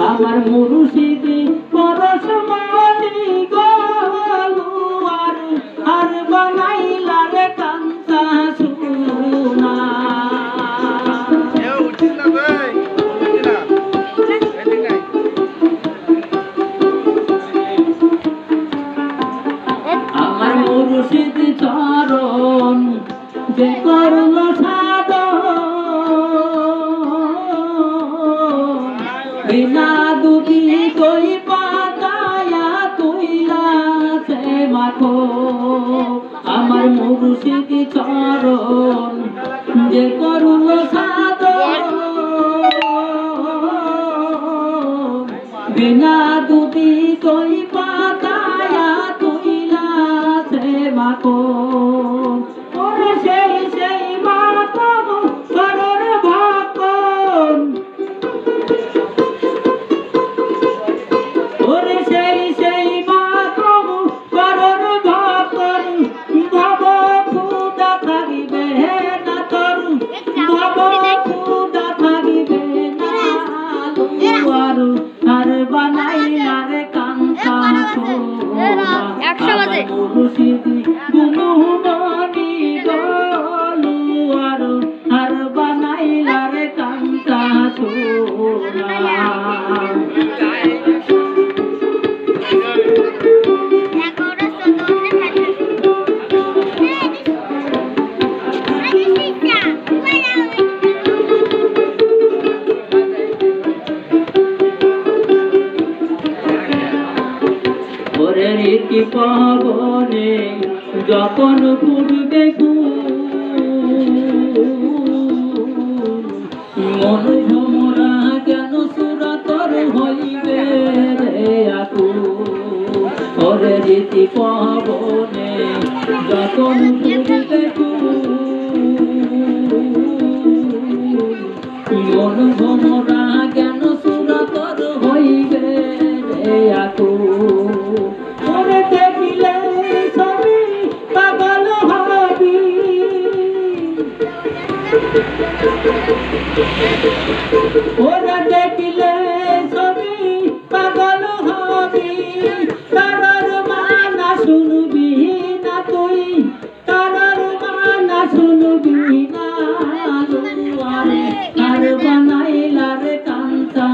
আমার মুর্শিদি পরশমণি গলু আর বানাইলা রে কান্তা সুনা। আমার মুর্শিদি চরণ যে করল বিনা দুটি কই পাতায়া তুইলা সে মাখো। আমার মুর্শিদি চরণ যে করুল সাধন বিনা দুটি কই পাতায়া তুইলা সে মাখো। ওরে সেই সেই মাখন করর ভাকন, ওরে সেই সেই মাখন করর ভাকন ভব খুদা থাকিবে না তোর, ভব খুদা থাকিবে না আর আর বানাইলা রে কান্তা সোনা। আমার মুর্শিদি গুণমণি গলু আর বানাইলা রে কান্তা সোনা। ওরে রীতি পাবনে যখন পূর্বে মন ভ্রমরা কেন সুরতর হইবে রে আকু। ওরে রীতি পাবনে যখন পূর্বে মন ভ্রমরা কেন সুরতর হইবে রে আকু। ওরে দেখিলে সবই পাগল হবি, ওরে দেখিলে সবই পাগল হবি। তারার মানা শুনবি না তুই, তারার মানা শুনবি না আর বানাইলা রে কান্তা।